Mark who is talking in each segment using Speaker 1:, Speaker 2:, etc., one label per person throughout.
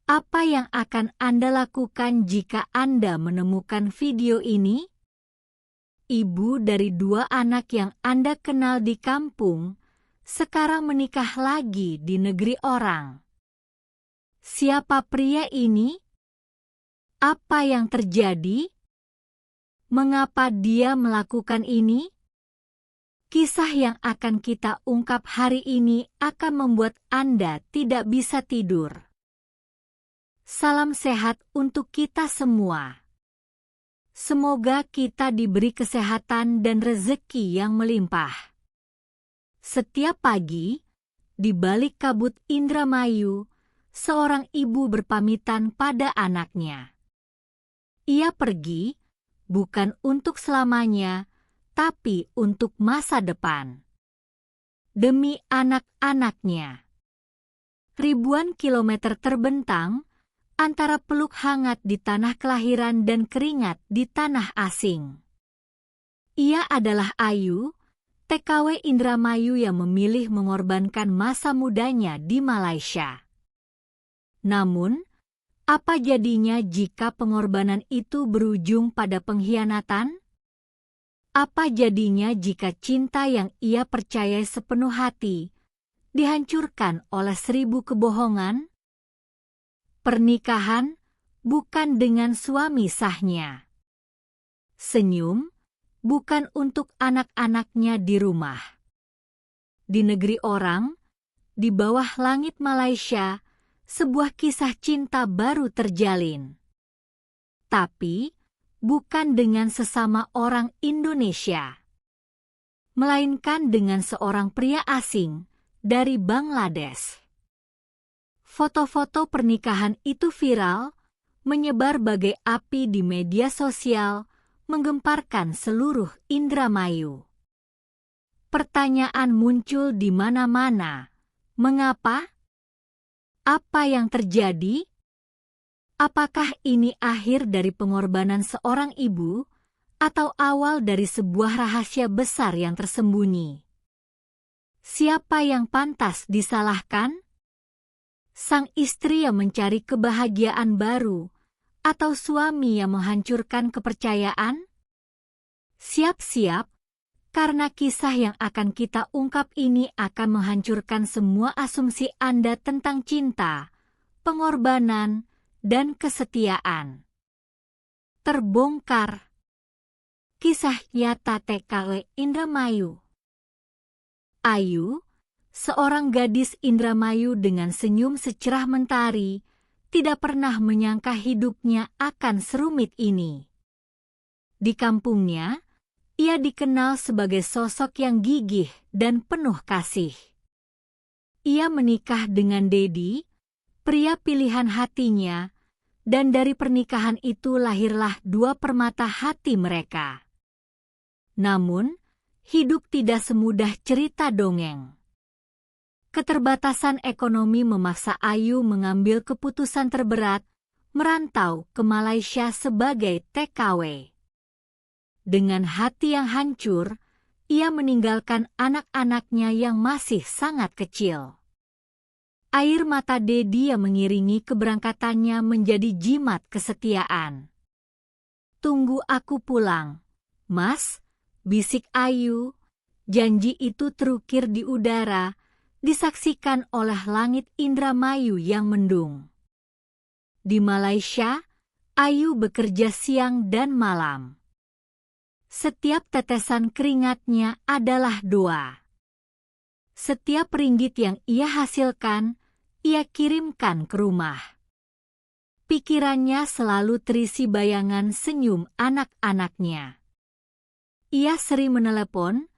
Speaker 1: Apa yang akan Anda lakukan jika Anda menemukan video ini? Ibu dari 2 anak yang Anda kenal di kampung sekarang menikah lagi di negeri orang. Siapa pria ini? Apa yang terjadi? Mengapa dia melakukan ini? Kisah yang akan kita ungkap hari ini akan membuat Anda tidak bisa tidur. Salam sehat untuk kita semua. Semoga kita diberi kesehatan dan rezeki yang melimpah. Setiap pagi, di balik kabut Indramayu, seorang ibu berpamitan pada anaknya. Ia pergi, bukan untuk selamanya, tapi untuk masa depan. Demi anak-anaknya. Ribuan kilometer terbentang, antara peluk hangat di tanah kelahiran dan keringat di tanah asing. Ia adalah Ayu, TKW Indramayu yang memilih mengorbankan masa mudanya di Malaysia. Namun, apa jadinya jika pengorbanan itu berujung pada pengkhianatan? Apa jadinya jika cinta yang ia percayai sepenuh hati dihancurkan oleh 1000 kebohongan? Pernikahan bukan dengan suami sahnya. Senyum bukan untuk anak-anaknya di rumah. Di negeri orang, di bawah langit Malaysia, sebuah kisah cinta baru terjalin. Tapi, bukan dengan sesama orang Indonesia, melainkan dengan seorang pria asing dari Bangladesh. Foto-foto pernikahan itu viral, menyebar bagai api di media sosial, menggemparkan seluruh Indramayu. Pertanyaan muncul di mana-mana. Mengapa? Apa yang terjadi? Apakah ini akhir dari pengorbanan seorang ibu, atau awal dari sebuah rahasia besar yang tersembunyi? Siapa yang pantas disalahkan? Sang istri yang mencari kebahagiaan baru, atau suami yang menghancurkan kepercayaan? Siap-siap, karena kisah yang akan kita ungkap ini akan menghancurkan semua asumsi Anda tentang cinta, pengorbanan, dan kesetiaan. Terbongkar. Kisah nyata TKW Indramayu. Ayu, seorang gadis Indramayu dengan senyum secerah mentari, tidak pernah menyangka hidupnya akan serumit ini. Di kampungnya, ia dikenal sebagai sosok yang gigih dan penuh kasih. Ia menikah dengan Dedi, pria pilihan hatinya, dan dari pernikahan itu lahirlah 2 permata hati mereka. Namun, hidup tidak semudah cerita dongeng. Keterbatasan ekonomi memaksa Ayu mengambil keputusan terberat, merantau ke Malaysia sebagai TKW. Dengan hati yang hancur, ia meninggalkan anak-anaknya yang masih sangat kecil. Air mata Dedi yang mengiringi keberangkatannya menjadi jimat kesetiaan. "Tunggu aku pulang, Mas," bisik Ayu. Janji itu terukir di udara, disaksikan oleh langit Indramayu yang mendung. Di Malaysia, Ayu bekerja siang dan malam. Setiap tetesan keringatnya adalah doa. Setiap ringgit yang ia hasilkan, ia kirimkan ke rumah. Pikirannya selalu terisi bayangan senyum anak-anaknya. Ia sering menelepon,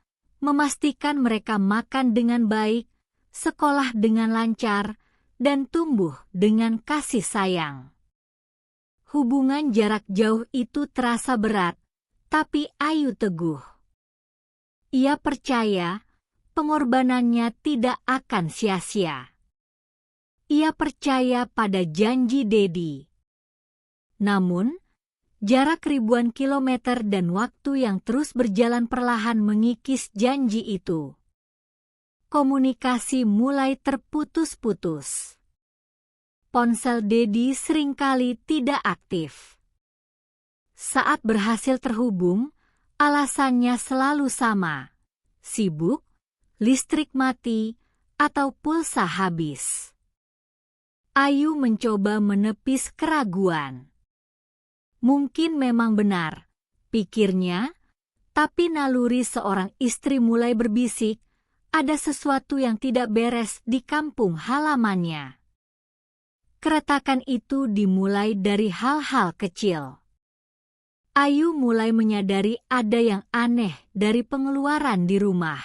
Speaker 1: memastikan mereka makan dengan baik, sekolah dengan lancar, dan tumbuh dengan kasih sayang. Hubungan jarak jauh itu terasa berat, tapi Ayu teguh. Ia percaya pengorbanannya tidak akan sia-sia. Ia percaya pada janji Dedi. Namun, jarak ribuan kilometer dan waktu yang terus berjalan perlahan mengikis janji itu. Komunikasi mulai terputus-putus. ponsel Dedi seringkali tidak aktif. Saat berhasil terhubung, alasannya selalu sama: sibuk, listrik mati, atau pulsa habis. Ayu mencoba menepis keraguan. Mungkin memang benar, pikirnya, tapi naluri seorang istri mulai berbisik, ada sesuatu yang tidak beres di kampung halamannya. Keretakan itu dimulai dari hal-hal kecil. Ayu mulai menyadari ada yang aneh dari pengeluaran di rumah.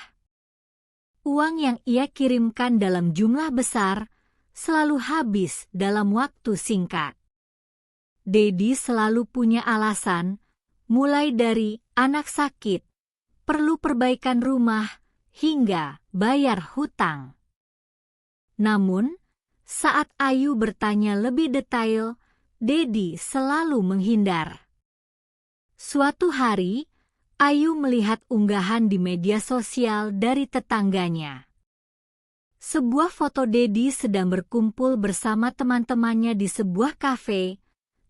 Speaker 1: Uang yang ia kirimkan dalam jumlah besar selalu habis dalam waktu singkat. Dedi selalu punya alasan, mulai dari anak sakit, perlu perbaikan rumah, hingga bayar hutang. Namun, saat Ayu bertanya lebih detail, Dedi selalu menghindar. Suatu hari, Ayu melihat unggahan di media sosial dari tetangganya. Sebuah foto Dedi sedang berkumpul bersama teman-temannya di sebuah kafe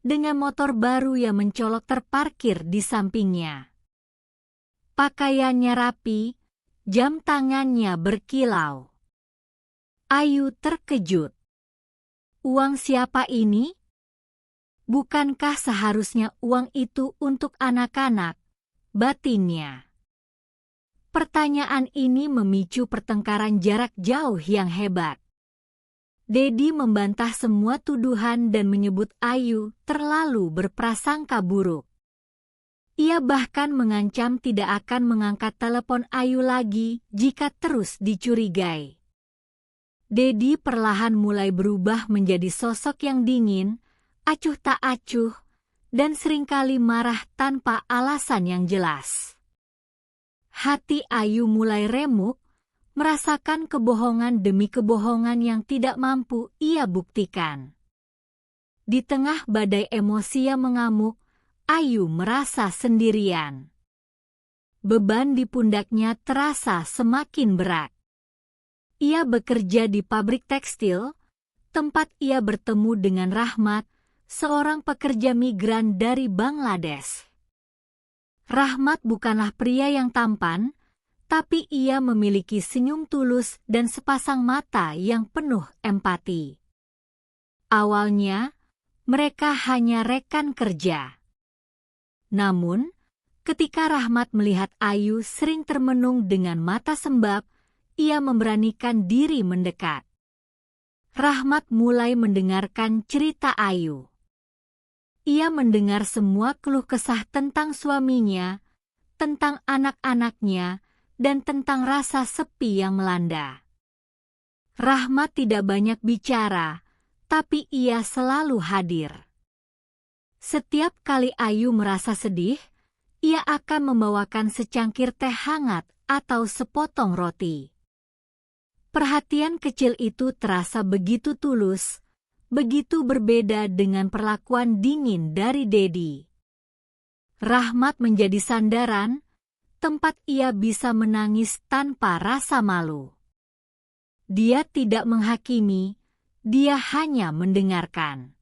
Speaker 1: dengan motor baru yang mencolok terparkir di sampingnya. Pakaiannya rapi, jam tangannya berkilau. Ayu terkejut. Uang siapa ini? Bukankah seharusnya uang itu untuk anak-anak? Batinnya. Pertanyaan ini memicu pertengkaran jarak jauh yang hebat. Dedi membantah semua tuduhan dan menyebut Ayu terlalu berprasangka buruk. Ia bahkan mengancam tidak akan mengangkat telepon Ayu lagi jika terus dicurigai. Dedi perlahan mulai berubah menjadi sosok yang dingin, acuh tak acuh, dan seringkali marah tanpa alasan yang jelas. Hati Ayu mulai remuk, merasakan kebohongan demi kebohongan yang tidak mampu ia buktikan. Di tengah badai emosi yang mengamuk, Ayu merasa sendirian. Beban di pundaknya terasa semakin berat. Ia bekerja di pabrik tekstil, tempat ia bertemu dengan Rahmat, seorang pekerja migran dari Bangladesh. Rahmat bukanlah pria yang tampan, tapi ia memiliki senyum tulus dan sepasang mata yang penuh empati. Awalnya, mereka hanya rekan kerja. Namun, ketika Rahmat melihat Ayu sering termenung dengan mata sembab, ia memberanikan diri mendekat. Rahmat mulai mendengarkan cerita Ayu. Ia mendengar semua keluh kesah tentang suaminya, tentang anak-anaknya, dan tentang rasa sepi yang melanda. Rahmat tidak banyak bicara, tapi ia selalu hadir. Setiap kali Ayu merasa sedih, ia akan membawakan secangkir teh hangat atau sepotong roti. Perhatian kecil itu terasa begitu tulus, begitu berbeda dengan perlakuan dingin dari Dedi. Rahmat menjadi sandaran, tempat ia bisa menangis tanpa rasa malu. Dia tidak menghakimi, dia hanya mendengarkan.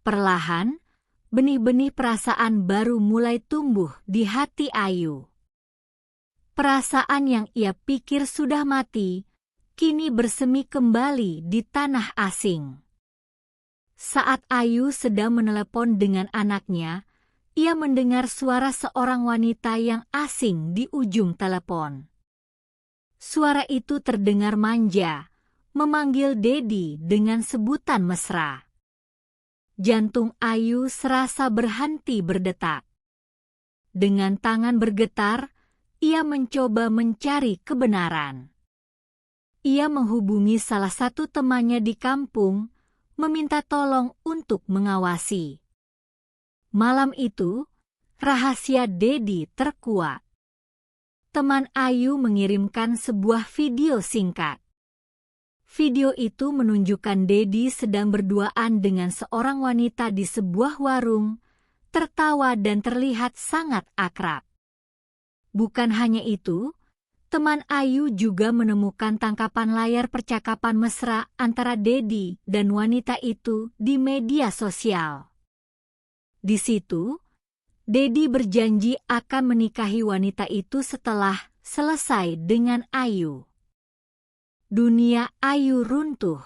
Speaker 1: Perlahan, benih-benih perasaan baru mulai tumbuh di hati Ayu. Perasaan yang ia pikir sudah mati, kini bersemi kembali di tanah asing. Saat Ayu sedang menelepon dengan anaknya, ia mendengar suara seorang wanita yang asing di ujung telepon. Suara itu terdengar manja, memanggil Dedi dengan sebutan mesra. Jantung Ayu serasa berhenti berdetak. Dengan tangan bergetar, ia mencoba mencari kebenaran. Ia menghubungi salah satu temannya di kampung, meminta tolong untuk mengawasi. Malam itu, rahasia Dedi terkuak. Teman Ayu mengirimkan sebuah video singkat. Video itu menunjukkan Dedi sedang berduaan dengan seorang wanita di sebuah warung, tertawa dan terlihat sangat akrab. Bukan hanya itu, Teman Ayu juga menemukan tangkapan layar percakapan mesra antara Dedi dan wanita itu di media sosial. Di situ, Dedi berjanji akan menikahi wanita itu setelah selesai dengan Ayu. Dunia Ayu runtuh.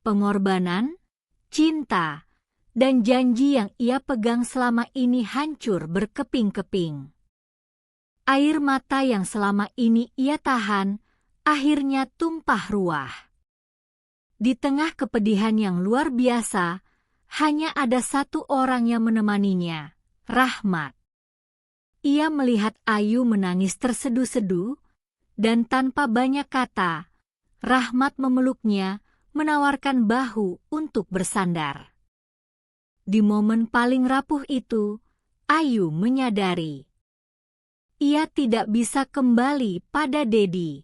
Speaker 1: Pengorbanan, cinta, dan janji yang ia pegang selama ini hancur berkeping-keping. Air mata yang selama ini ia tahan, akhirnya tumpah ruah. Di tengah kepedihan yang luar biasa, hanya ada satu orang yang menemaninya, Rahmat. Ia melihat Ayu menangis terseduh-seduh, dan tanpa banyak kata, Rahmat memeluknya, menawarkan bahu untuk bersandar. Di momen paling rapuh itu, Ayu menyadari ia tidak bisa kembali pada Dedi.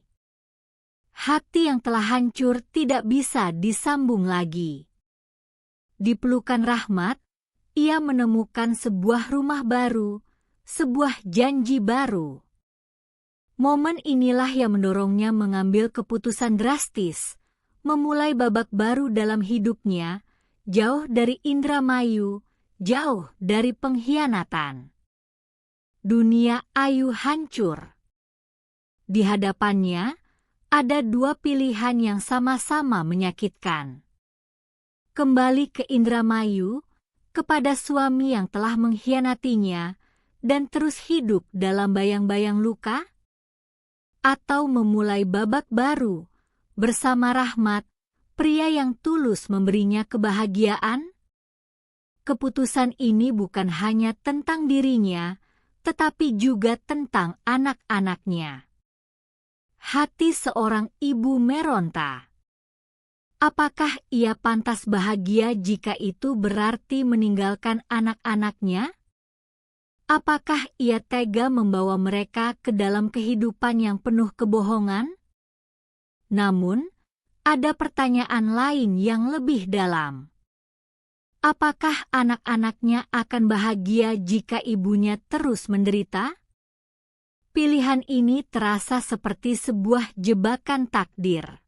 Speaker 1: Hati yang telah hancur tidak bisa disambung lagi. Di pelukan Rahmat, ia menemukan sebuah rumah baru, sebuah janji baru. Momen inilah yang mendorongnya mengambil keputusan drastis, memulai babak baru dalam hidupnya, jauh dari Indramayu, jauh dari pengkhianatan. Dunia Ayu hancur. Di hadapannya, ada dua pilihan yang sama-sama menyakitkan. Kembali ke Indramayu, kepada suami yang telah mengkhianatinya, dan terus hidup dalam bayang-bayang luka? Atau memulai babak baru, bersama Rahmat, pria yang tulus memberinya kebahagiaan? Keputusan ini bukan hanya tentang dirinya, tetapi juga tentang anak-anaknya. Hati seorang ibu meronta. Apakah ia pantas bahagia jika itu berarti meninggalkan anak-anaknya? Apakah ia tega membawa mereka ke dalam kehidupan yang penuh kebohongan? Namun, ada pertanyaan lain yang lebih dalam. Apakah anak-anaknya akan bahagia jika ibunya terus menderita? Pilihan ini terasa seperti sebuah jebakan takdir.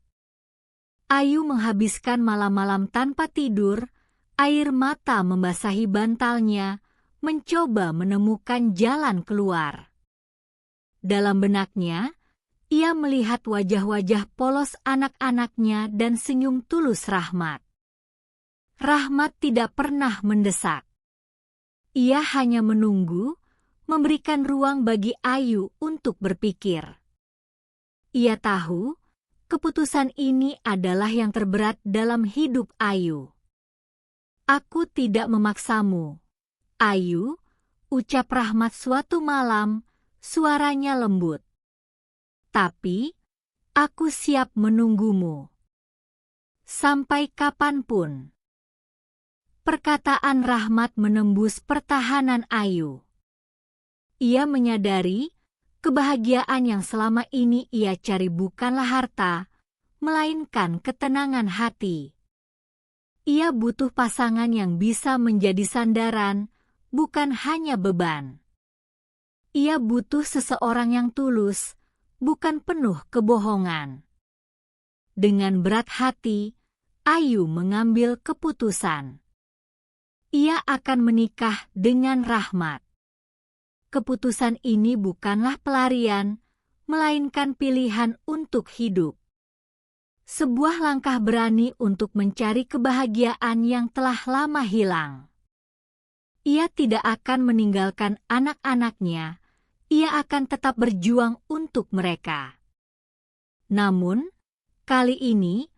Speaker 1: Ayu menghabiskan malam-malam tanpa tidur, air mata membasahi bantalnya, mencoba menemukan jalan keluar. Dalam benaknya, ia melihat wajah-wajah polos anak-anaknya dan senyum tulus Rahmat. Rahmat tidak pernah mendesak. Ia hanya menunggu, memberikan ruang bagi Ayu untuk berpikir. Ia tahu, keputusan ini adalah yang terberat dalam hidup Ayu. Aku tidak memaksamu, Ayu, ucap Rahmat suatu malam, suaranya lembut. Tapi, aku siap menunggumu. Sampai kapanpun. Perkataan Rahmat menembus pertahanan Ayu. Ia menyadari, kebahagiaan yang selama ini ia cari bukanlah harta, melainkan ketenangan hati. Ia butuh pasangan yang bisa menjadi sandaran, bukan hanya beban. Ia butuh seseorang yang tulus, bukan penuh kebohongan. Dengan berat hati, Ayu mengambil keputusan. Ia akan menikah dengan Rahmat. Keputusan ini bukanlah pelarian, melainkan pilihan untuk hidup. Sebuah langkah berani untuk mencari kebahagiaan yang telah lama hilang. Ia tidak akan meninggalkan anak-anaknya, ia akan tetap berjuang untuk mereka. Namun, kali ini,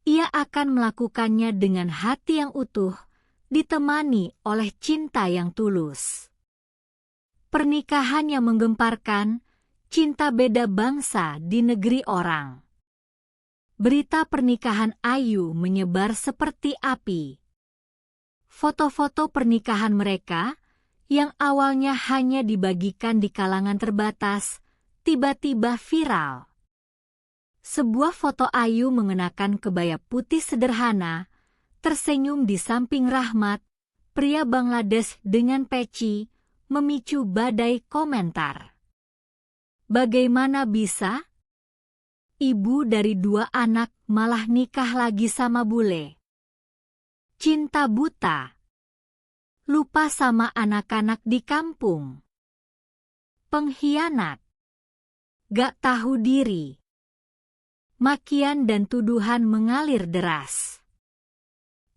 Speaker 1: ia akan melakukannya dengan hati yang utuh, ditemani oleh cinta yang tulus. Pernikahan yang menggemparkan, cinta beda bangsa di negeri orang. Berita pernikahan Ayu menyebar seperti api. Foto-foto pernikahan mereka, yang awalnya hanya dibagikan di kalangan terbatas, tiba-tiba viral. Sebuah foto Ayu mengenakan kebaya putih sederhana, tersenyum di samping Rahmat, pria Bangladesh dengan peci, memicu badai komentar. Bagaimana bisa? Ibu dari 2 anak malah nikah lagi sama bule. Cinta buta. Lupa sama anak-anak di kampung. Pengkhianat. Gak tahu diri. Makian dan tuduhan mengalir deras.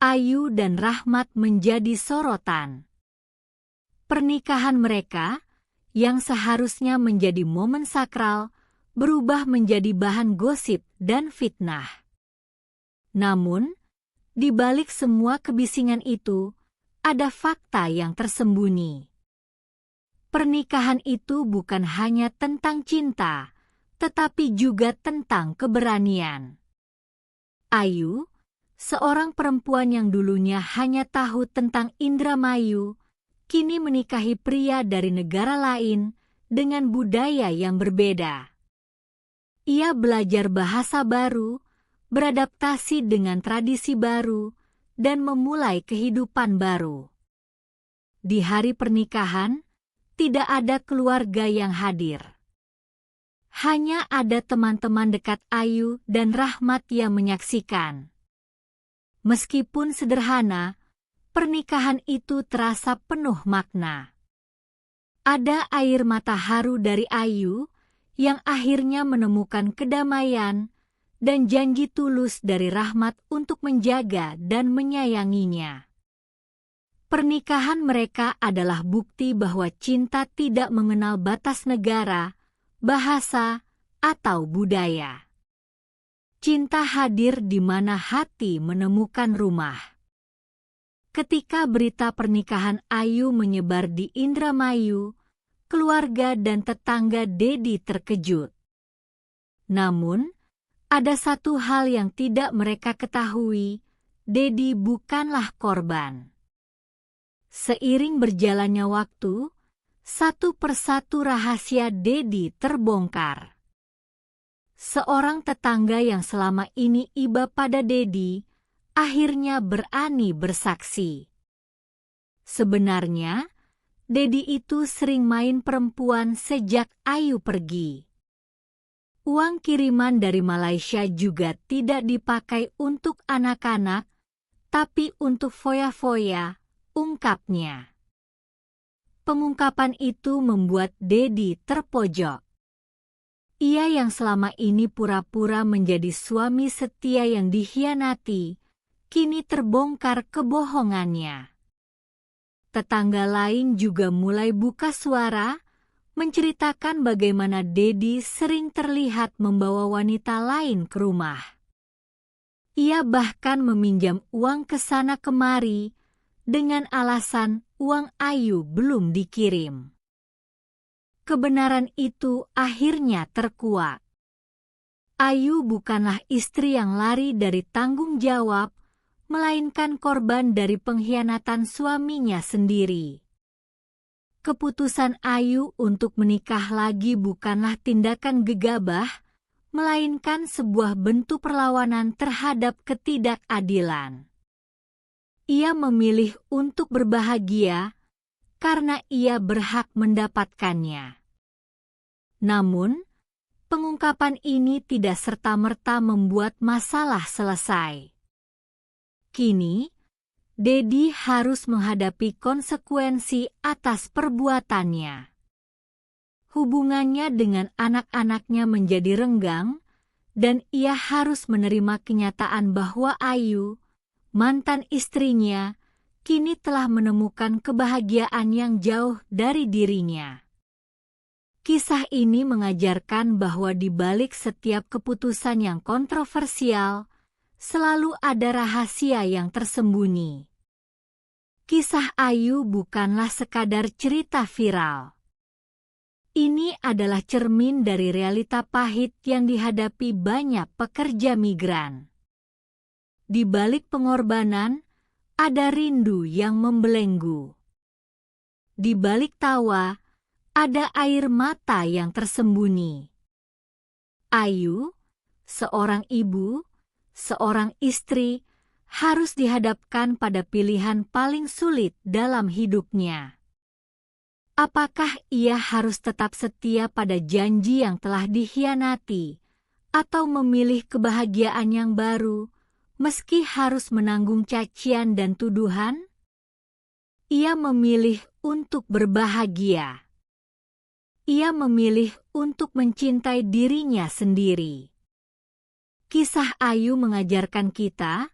Speaker 1: Ayu dan Rahmat menjadi sorotan. Pernikahan mereka, yang seharusnya menjadi momen sakral, berubah menjadi bahan gosip dan fitnah. Namun, di balik semua kebisingan itu, ada fakta yang tersembunyi. Pernikahan itu bukan hanya tentang cinta, tetapi juga tentang keberanian. Ayu, seorang perempuan yang dulunya hanya tahu tentang Indramayu, kini menikahi pria dari negara lain dengan budaya yang berbeda. Ia belajar bahasa baru, beradaptasi dengan tradisi baru, dan memulai kehidupan baru. Di hari pernikahan, tidak ada keluarga yang hadir. Hanya ada teman-teman dekat Ayu dan Rahmat yang menyaksikan. Meskipun sederhana, pernikahan itu terasa penuh makna. Ada air mata haru dari Ayu yang akhirnya menemukan kedamaian dan janji tulus dari Rahmat untuk menjaga dan menyayanginya. Pernikahan mereka adalah bukti bahwa cinta tidak mengenal batas negara, bahasa, atau budaya. Cinta hadir di mana hati menemukan rumah. Ketika berita pernikahan Ayu menyebar di Indramayu, keluarga dan tetangga Dedi terkejut. Namun, ada satu hal yang tidak mereka ketahui, Dedi bukanlah korban. Seiring berjalannya waktu, satu persatu rahasia Dedi terbongkar. Seorang tetangga yang selama ini iba pada Dedi, akhirnya berani bersaksi. Sebenarnya, Dedi itu sering main perempuan sejak Ayu pergi. Uang kiriman dari Malaysia juga tidak dipakai untuk anak-anak, tapi untuk foya-foya, ungkapnya. Pengungkapan itu membuat Dedi terpojok. Ia yang selama ini pura-pura menjadi suami setia yang dikhianati, kini terbongkar kebohongannya. Tetangga lain juga mulai buka suara, menceritakan bagaimana Dedi sering terlihat membawa wanita lain ke rumah. Ia bahkan meminjam uang ke sana kemari dengan alasan uang Ayu belum dikirim. Kebenaran itu akhirnya terkuak. Ayu bukanlah istri yang lari dari tanggung jawab, melainkan korban dari pengkhianatan suaminya sendiri. Keputusan Ayu untuk menikah lagi bukanlah tindakan gegabah, melainkan sebuah bentuk perlawanan terhadap ketidakadilan. Ia memilih untuk berbahagia karena ia berhak mendapatkannya. Namun, pengungkapan ini tidak serta-merta membuat masalah selesai. Kini, Dedi harus menghadapi konsekuensi atas perbuatannya. Hubungannya dengan anak-anaknya menjadi renggang, dan ia harus menerima kenyataan bahwa Ayu, mantan istrinya, kini telah menemukan kebahagiaan yang jauh dari dirinya. Kisah ini mengajarkan bahwa di balik setiap keputusan yang kontroversial, selalu ada rahasia yang tersembunyi. Kisah Ayu bukanlah sekadar cerita viral. Ini adalah cermin dari realita pahit yang dihadapi banyak pekerja migran. Di balik pengorbanan, ada rindu yang membelenggu. Di balik tawa, ada air mata yang tersembunyi. Ayu, seorang ibu, seorang istri, harus dihadapkan pada pilihan paling sulit dalam hidupnya. Apakah ia harus tetap setia pada janji yang telah dikhianati, atau memilih kebahagiaan yang baru, meski harus menanggung cacian dan tuduhan? Ia memilih untuk berbahagia. Ia memilih untuk mencintai dirinya sendiri. Kisah Ayu mengajarkan kita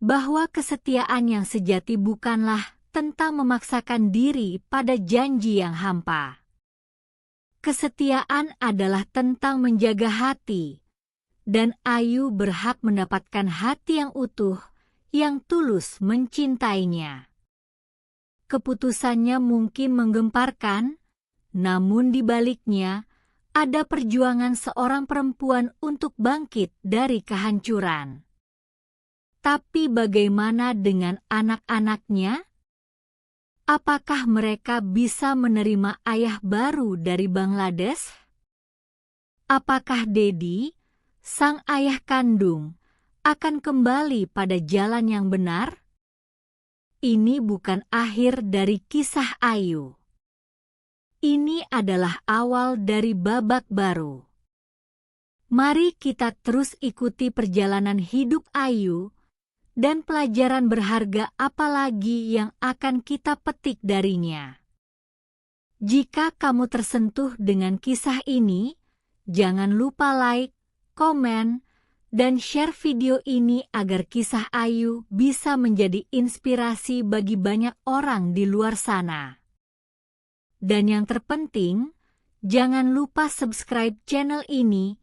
Speaker 1: bahwa kesetiaan yang sejati bukanlah tentang memaksakan diri pada janji yang hampa. Kesetiaan adalah tentang menjaga hati, dan Ayu berhak mendapatkan hati yang utuh, yang tulus mencintainya. Keputusannya mungkin menggemparkan, namun di baliknya ada perjuangan seorang perempuan untuk bangkit dari kehancuran. Tapi bagaimana dengan anak-anaknya? Apakah mereka bisa menerima ayah baru dari Bangladesh? Apakah Dedi, sang ayah kandung, akan kembali pada jalan yang benar? Ini bukan akhir dari kisah Ayu. Ini adalah awal dari babak baru. Mari kita terus ikuti perjalanan hidup Ayu, dan pelajaran berharga apa lagi yang akan kita petik darinya. Jika kamu tersentuh dengan kisah ini, jangan lupa like, komen, dan share video ini agar kisah Ayu bisa menjadi inspirasi bagi banyak orang di luar sana. Dan yang terpenting, jangan lupa subscribe channel ini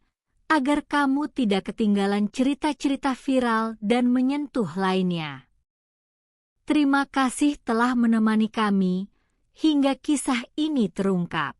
Speaker 1: agar kamu tidak ketinggalan cerita-cerita viral dan menyentuh lainnya. Terima kasih telah menemani kami hingga kisah ini terungkap.